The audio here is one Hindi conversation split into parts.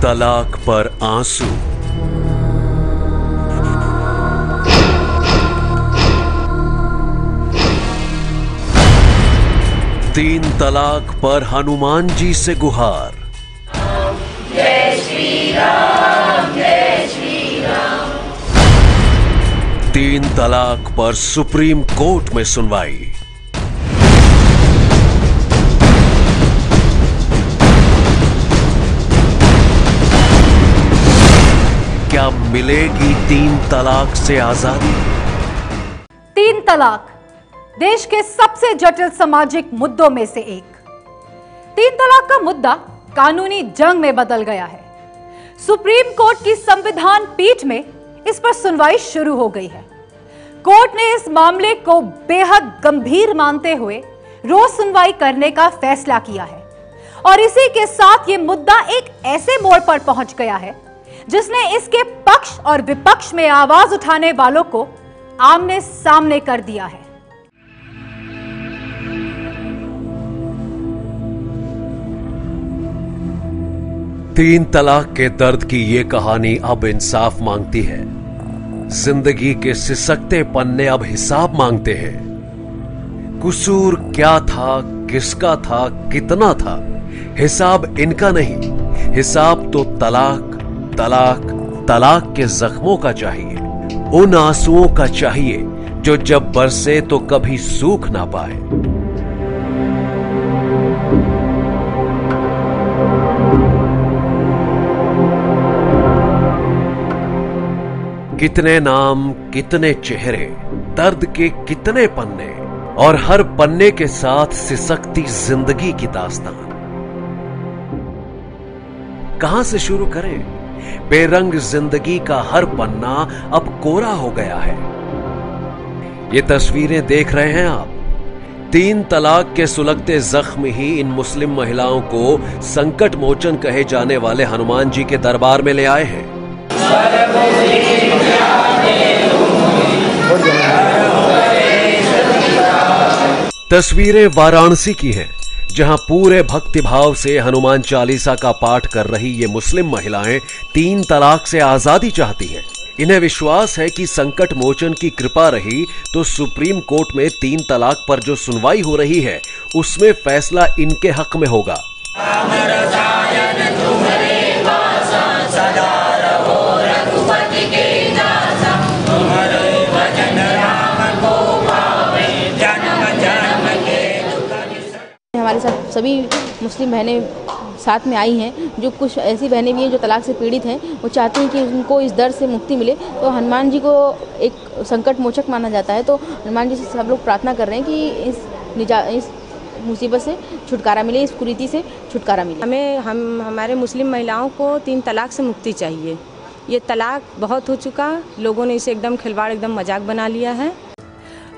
तलाक पर आंसू। तीन तलाक पर हनुमान जी से गुहार। जय श्री राम, जय श्री राम। तीन तलाक पर सुप्रीम कोर्ट में सुनवाई। क्या मिलेगी तीन तलाक से आजादी? तीन तलाक देश के सबसे जटिल सामाजिक मुद्दों में से एक। तीन तलाक का मुद्दा कानूनी जंग में बदल गया है। सुप्रीम कोर्ट की संविधान पीठ में इस पर सुनवाई शुरू हो गई है। कोर्ट ने इस मामले को बेहद गंभीर मानते हुए रोज सुनवाई करने का फैसला किया है और इसी के साथ ये मुद्दा एक ऐसे मोड़ पर पहुंच गया है जिसने इसके पक्ष और विपक्ष में आवाज उठाने वालों को आमने सामने कर दिया है। तीन तलाक के दर्द की ये कहानी अब इंसाफ मांगती है। जिंदगी के सिसकते पन्ने अब हिसाब मांगते हैं। कसूर क्या था, किसका था, कितना था, हिसाब इनका नहीं। हिसाब तो तलाक तलाक तलाक के जख्मों का चाहिए, उन आंसुओं का चाहिए जो जब बरसे तो कभी सूख ना पाए। कितने नाम, कितने चेहरे, दर्द के कितने पन्ने और हर पन्ने के साथ सिसकती जिंदगी की दास्तान। कहां से शुरू करें? बेरंग जिंदगी का हर पन्ना अब कोरा हो गया है। ये तस्वीरें देख रहे हैं आप। तीन तलाक के सुलगते जख्म ही इन मुस्लिम महिलाओं को संकट मोचन कहे जाने वाले हनुमान जी के दरबार में ले आए हैं। तस्वीरें वाराणसी की हैं, जहां पूरे भक्तिभाव से हनुमान चालीसा का पाठ कर रही ये मुस्लिम महिलाएं तीन तलाक से आजादी चाहती हैं। इन्हें विश्वास है कि संकट मोचन की कृपा रही तो सुप्रीम कोर्ट में तीन तलाक पर जो सुनवाई हो रही है उसमें फैसला इनके हक में होगा। हमारे साथ सभी मुस्लिम बहनें साथ में आई हैं। जो कुछ ऐसी बहनें भी हैं जो तलाक से पीड़ित हैं, वो चाहती हैं कि उनको इस दर्द से मुक्ति मिले। तो हनुमान जी को एक संकट मोचक माना जाता है, तो हनुमान जी से सब लोग प्रार्थना कर रहे हैं कि इस मुसीबत से छुटकारा मिले, इस कुरीति से छुटकारा मिले। हमारे मुस्लिम महिलाओं को तीन तलाक से मुक्ति चाहिए। ये तलाक बहुत हो चुका, लोगों ने इसे एकदम खिलवाड़, एकदम मजाक बना लिया है।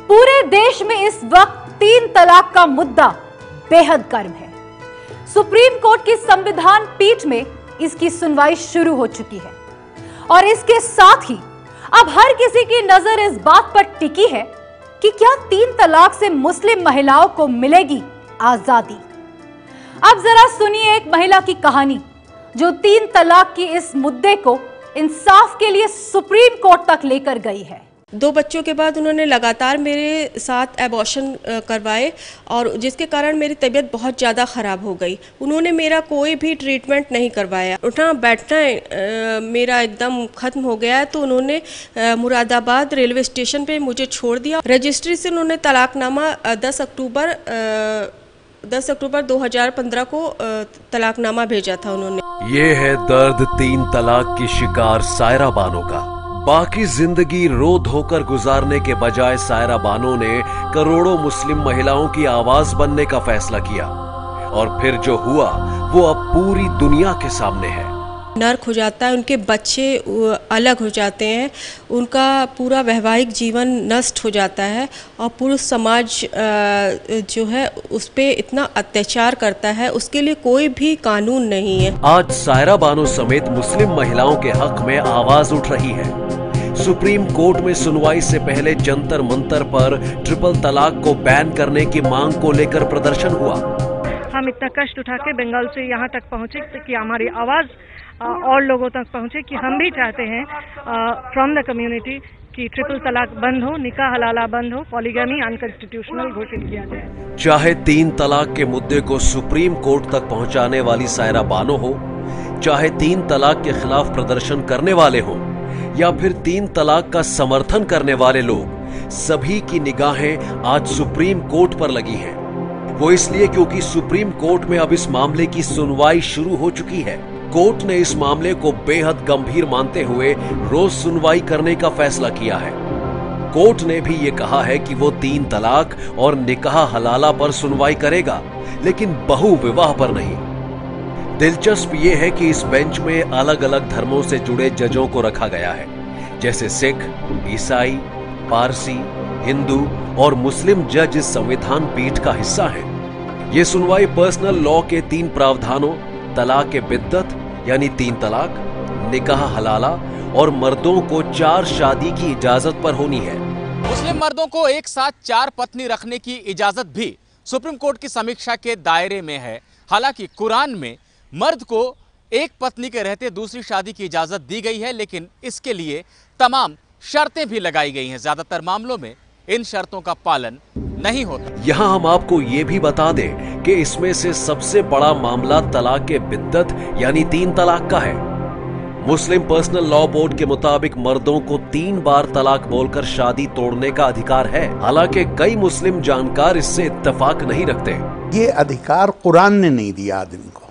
पूरे देश में इस वक्त तीन तलाक का मुद्दा बेहद गर्म है। सुप्रीम कोर्ट की संविधान पीठ में इसकी सुनवाई शुरू हो चुकी है और इसके साथ ही अब हर किसी की नजर इस बात पर टिकी है कि क्या तीन तलाक से मुस्लिम महिलाओं को मिलेगी आजादी। अब जरा सुनिए एक महिला की कहानी जो तीन तलाक की इस मुद्दे को इंसाफ के लिए सुप्रीम कोर्ट तक लेकर गई है। 2 बच्चों के बाद उन्होंने लगातार मेरे साथ एबॉर्शन करवाए और जिसके कारण मेरी तबीयत बहुत ज़्यादा ख़राब हो गई। उन्होंने मेरा कोई भी ट्रीटमेंट नहीं करवाया। उठना बैठना मेरा एकदम ख़त्म हो गया है। तो उन्होंने मुरादाबाद रेलवे स्टेशन पे मुझे छोड़ दिया। रजिस्ट्री से उन्होंने तलाकनामा 10 अक्टूबर 2015 को तलाकनामा भेजा था उन्होंने। ये है दर्द तीन तलाक की शिकार सायरा बानो का। बाकी जिंदगी रो धोकर गुजारने के बजाय सायरा बानो ने करोड़ों मुस्लिम महिलाओं की आवाज बनने का फैसला किया और फिर जो हुआ वो अब पूरी दुनिया के सामने है। नर्क हो जाता है, उनके बच्चे अलग हो जाते हैं, उनका पूरा वैवाहिक जीवन नष्ट हो जाता है और पुरुष समाज जो है उस पे इतना अत्याचार करता है, उसके लिए कोई भी कानून नहीं है। आज सायरा बानो समेत मुस्लिम महिलाओं के हक में आवाज उठ रही है। सुप्रीम कोर्ट में सुनवाई से पहले जंतर मंतर पर ट्रिपल तलाक को बैन करने की मांग को लेकर प्रदर्शन हुआ। हम इतना कष्ट उठा के बंगाल से यहाँ तक पहुँचे कि हमारी आवाज़ और लोगों तक पहुंचे कि हम भी चाहते हैं फ्रॉम द कम्युनिटी कि ट्रिपल तलाक बंद हो, निकाह हलाला बंद हो, पॉलीगैमी अनकॉन्स्टिट्यूशनल घोषित किया जाए। चाहे 3 तलाक के मुद्दे को सुप्रीम कोर्ट तक पहुंचाने वाली सायरा बानो हो, चाहे 3 तलाक के खिलाफ प्रदर्शन करने वाले हो, या फिर 3 तलाक का समर्थन करने वाले लोग, सभी की निगाहें आज सुप्रीम कोर्ट पर लगी हैं। वो इसलिए क्योंकि सुप्रीम कोर्ट में अब इस मामले की सुनवाई शुरू हो चुकी है। कोर्ट ने इस मामले को बेहद गंभीर मानते हुए रोज सुनवाई करने का फैसला किया है। कोर्ट ने भी ये कहा है कि वो 3 तलाक और निकाह हलाला पर सुनवाई करेगा, लेकिन बहु विवाह पर नहीं। दिलचस्प ये है कि इस बेंच में अलग अलग धर्मों से जुड़े जजों को रखा गया है, जैसे सिख, ईसाई, पारसी, हिंदू और मुस्लिम जज इस संविधान पीठ का हिस्सा है। ये सुनवाई पर्सनल लॉ के 3 प्रावधानों, तलाक के बिद्दत यानी 3 तलाक, निकाह हलाला और मर्दों को 4 शादी की इजाजत पर होनी है। मुस्लिम मर्दों को एक साथ 4 पत्नी रखने की इजाजत भी सुप्रीम कोर्ट की समीक्षा के दायरे में है। हालांकि कुरान में मर्द को एक पत्नी के रहते दूसरी शादी की इजाजत दी गई है, लेकिन इसके लिए तमाम शर्तें भी लगाई गई हैं। ज्यादातर मामलों में इन शर्तों का पालन नहीं होता। यहाँ हम आपको ये भी बता दें कि इसमें से सबसे बड़ा मामला तलाक के बिद्दत यानी 3 तलाक का है। मुस्लिम पर्सनल लॉ बोर्ड के मुताबिक मर्दों को 3 बार तलाक बोलकर शादी तोड़ने का अधिकार है। हालांकि कई मुस्लिम जानकार इससे इत्तेफाक नहीं रखते। ये अधिकार कुरान ने नहीं दिया आदमी को,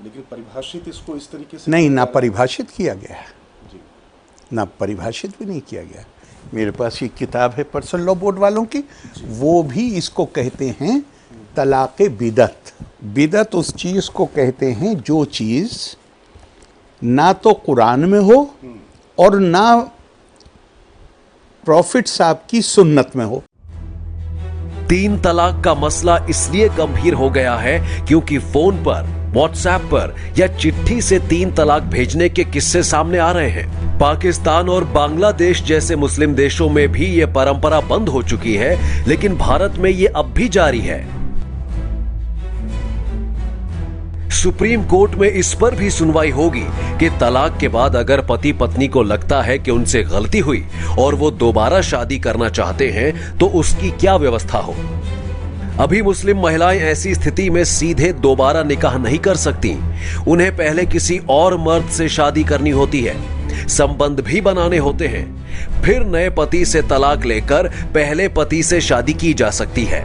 लेकिन परिभाषित इसको इस तरीके से नहीं, ना परिभाषित किया गया है, ना परिभाषित भी नहीं किया गया। मेरे पास ये किताब है पर्सनल लॉ बोर्ड वालों की, वो भी इसको कहते हैं तलाक बिदत। बिदत उस चीज को कहते हैं जो चीज ना तो कुरान में हो और ना प्रॉफिट साहब की सुन्नत में हो। 3 तलाक का मसला इसलिए गंभीर हो गया है क्योंकि फोन पर, व्हाट्सएप पर या चिट्ठी से 3 तलाक भेजने के किस्से सामने आ रहे हैं। पाकिस्तान और बांग्लादेश जैसे मुस्लिम देशों में भी ये परंपरा बंद हो चुकी है, लेकिन भारत में ये अब भी जारी है। सुप्रीम कोर्ट में इस पर भी सुनवाई होगी कि तलाक के बाद अगर पति पत्नी को लगता है कि उनसे गलती हुई और वो दोबारा शादी करना चाहते हैं तो उसकी क्या व्यवस्था हो। अभी मुस्लिम महिलाएं ऐसी स्थिति में सीधे दोबारा निकाह नहीं कर सकती। उन्हें पहले किसी और मर्द से शादी करनी होती है, संबंध भी बनाने होते हैं, फिर नए पति से तलाक लेकर पहले पति से शादी की जा सकती है।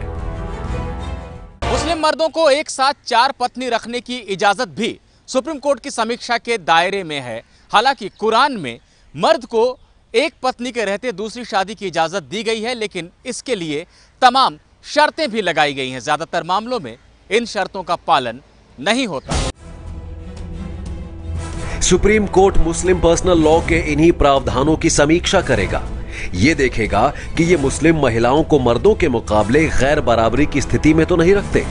मुस्लिम मर्दों को एक साथ 4 पत्नी रखने की इजाजत भी सुप्रीम कोर्ट की समीक्षा के दायरे में है। हालांकि कुरान में मर्द को एक पत्नी के रहते दूसरी शादी की इजाजत दी गई है, लेकिन इसके लिए तमाम शर्तें भी लगाई गई हैं। ज्यादातर मामलों में इन शर्तों का पालन नहीं होता। सुप्रीम कोर्ट मुस्लिम पर्सनल लॉ के इन्हीं प्रावधानों की समीक्षा करेगा। ये देखेगा कि ये मुस्लिम महिलाओं को मर्दों के मुकाबले गैर बराबरी की स्थिति में तो नहीं रखते।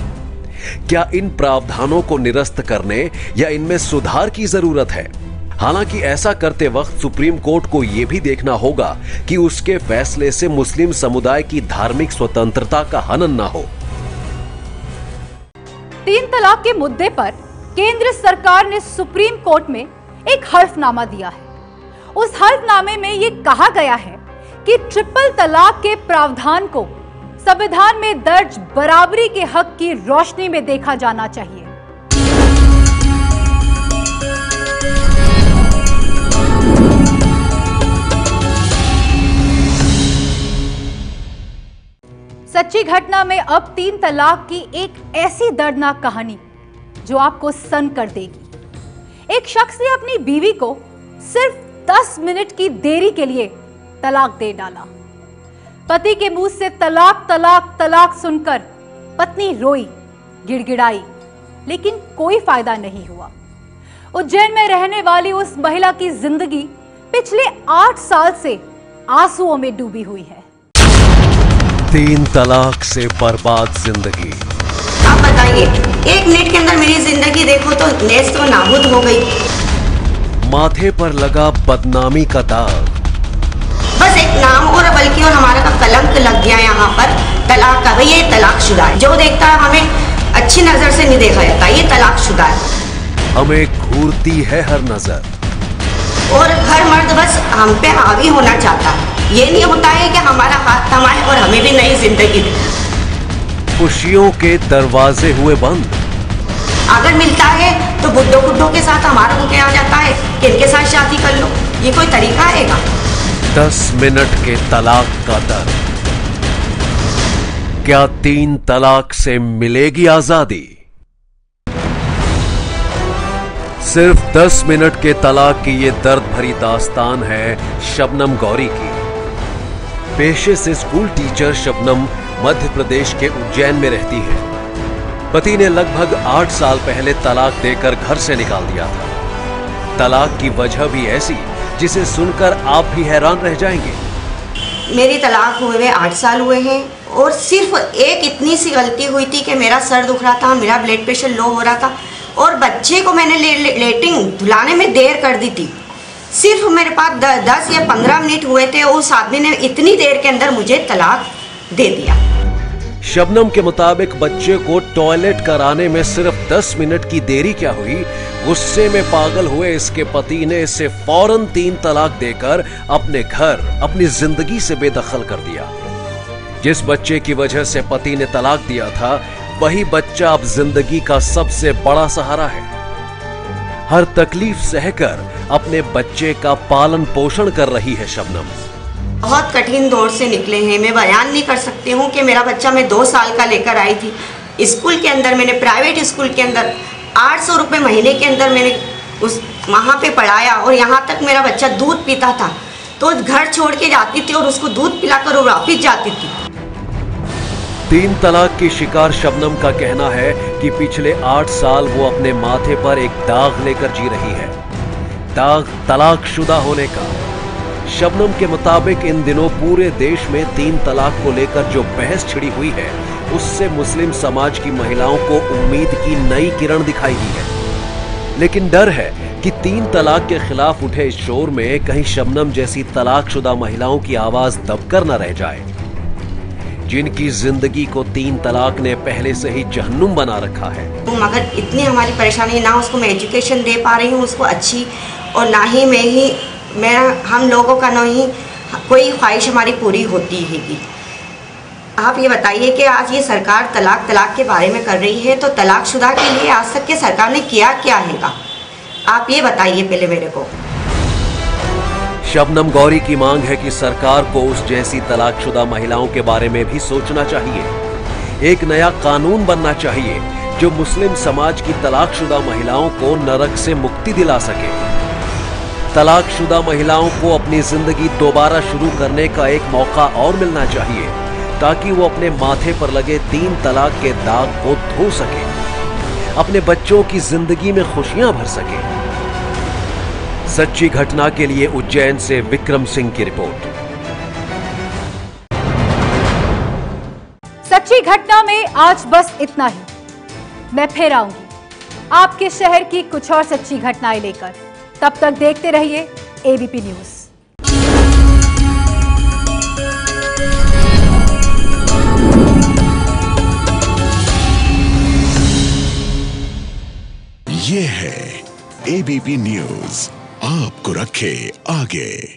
क्या इन प्रावधानों को निरस्त करने या इनमें सुधार की जरूरत है? हालांकि ऐसा करते वक्त सुप्रीम कोर्ट को यह भी देखना होगा कि उसके फैसले से मुस्लिम समुदाय की धार्मिक स्वतंत्रता का हनन ना हो। 3 तलाक के मुद्दे पर केंद्र सरकार ने सुप्रीम कोर्ट में एक हल्फनामा दिया है। उस हल्फनामे में यह कहा गया है कि ट्रिपल तलाक के प्रावधान को संविधान में दर्ज बराबरी के हक की रोशनी में देखा जाना चाहिए। सच्ची घटना में अब 3 तलाक की एक ऐसी दर्दनाक कहानी जो आपको सन कर देगी। एक शख्स ने अपनी बीवी को सिर्फ 10 मिनट की देरी के लिए तलाक दे डाला। पति के मुंह से तलाक तलाक तलाक सुनकर पत्नी रोई, गिड़गिड़ाई, लेकिन कोई फायदा नहीं हुआ। उज्जैन में रहने वाली उस महिला की जिंदगी पिछले 8 साल से आंसुओं में डूबी हुई है। 3 तलाक से बर्बाद जिंदगी। आप बताइए, 1 मिनट के अंदर मेरी जिंदगी देखो तो नेस्त व नाबूद हो गई। माथे पर लगा बदनामी का दाग। बस एक नाम और बल्कि और हमारा का कलंक लग गया यहाँ पर तलाक का। भैया ये तलाकशुदा है, जो देखता है हमें अच्छी नजर से नहीं देखा जाता, ये तलाकशुदा है। हमें घूरती है हर नजर। और हर मर्द बस हम पे हावी होना चाहता है। ये नहीं होता है कि हमारा हाथ थमाए और हमें भी नई जिंदगी दे। खुशियों के दरवाजे हुए बंद। अगर मिलता है तो बुड्ढों बुड्ढों के साथ हमारा होके आ जाता है कि इनके साथ शादी कर लो। ये कोई तरीका आएगा? 10 मिनट के तलाक का दर्द। क्या 3 तलाक से मिलेगी आजादी? सिर्फ 10 मिनट के तलाक की ये दर्द भरी दास्तान है शबनम गौरी की। पेशे से स्कूल टीचर शबनम मध्य प्रदेश के उज्जैन में रहती है। पति ने लगभग 8 साल पहले तलाक देकर घर से निकाल दिया था। तलाक की वजह भी ऐसी जिसे सुनकर आप भी हैरान रह जाएंगे। मेरी तलाक हुए 8 साल हुए हैं और सिर्फ एक इतनी सी गलती हुई थी कि मेरा सर दुख रहा था, मेरा ब्लड प्रेशर लो हो रहा था और बच्चे को मैंने लेटिंग धुलाने में देर कर दी थी। सिर्फ मेरे पास 10 या 15 मिनट हुए थे, उस आदमी ने इतनी देर के अंदर मुझे तलाक दे दिया। शबनम के मुताबिक बच्चे को टॉयलेट कराने में सिर्फ 10 मिनट की देरी क्या हुई, गुस्से में पागल हुए इसके पति ने इसे फौरन 3 तलाक देकर अपने घर, अपनी जिंदगी से बेदखल कर दिया। जिस बच्चे की वजह से पति ने तलाक दिया था, वही बच्चा अब जिंदगी का सबसे बड़ा सहारा है। हर तकलीफ सहकर अपने बच्चे का पालन पोषण कर रही है शबनम। बहुत कठिन दौर से निकले हैं। मैं बयान नहीं कर सकती हूँ कि मेरा बच्चा मैं 2 साल का लेकर आई थी। स्कूल के अंदर मैंने प्राइवेट स्कूल के अंदर 800 रुपये महीने के अंदर मैंने वहाँ पे पढ़ाया और यहाँ तक मेरा बच्चा दूध पीता था तो घर छोड़ के जाती थी और उसको दूध पिलाकर वो वापिस जाती थी। 3 तलाक की शिकार शबनम का कहना है कि पिछले 8 साल वो अपने माथे पर एक दाग लेकर जी रही है, दाग तलाकशुदा होने का। शबनम के मुताबिक इन दिनों पूरे देश में 3 तलाक को लेकर जो बहस छिड़ी हुई है, उससे मुस्लिम समाज की महिलाओं को उम्मीद की नई किरण दिखाई दी है। लेकिन डर है कि 3 तलाक के खिलाफ उठे इस शोर में कहीं शबनम जैसी तलाकशुदा महिलाओं की आवाज दबकर न रह जाए, जिनकी जिंदगी को 3 तलाक ने पहले से ही जहन्नुम बना रखा है। मगर इतनी हमारी परेशानी, ना उसको मैं एजुकेशन दे पा रही हूँ उसको अच्छी, और ना ही हम लोगों का ना ही कोई ख्वाहिश हमारी पूरी होती है। आप ये बताइए कि आज ये सरकार तलाक के बारे में कर रही है, तो तलाकशुदा के लिए आज तक के सरकार ने किया क्या है? आप ये बताइए पहले मेरे को। शबनम गौरी की मांग है कि सरकार को उस जैसी तलाकशुदा महिलाओं के बारे में भी सोचना चाहिए। एक नया कानून बनना चाहिए जो मुस्लिम समाज की तलाकशुदा महिलाओं को नरक से मुक्ति दिला सके। तलाकशुदा महिलाओं को अपनी जिंदगी दोबारा शुरू करने का एक मौका और मिलना चाहिए, ताकि वो अपने माथे पर लगे 3 तलाक के दाग को धो सके, अपने बच्चों की जिंदगी में खुशियां भर सके। सच्ची घटना के लिए उज्जैन से विक्रम सिंह की रिपोर्ट। सच्ची घटना में आज बस इतना ही। मैं फिर आऊंगी आपके शहर की कुछ और सच्ची घटनाएं लेकर। तब तक देखते रहिए एबीपी न्यूज। ये है एबीपी न्यूज, आपको रखे आगे।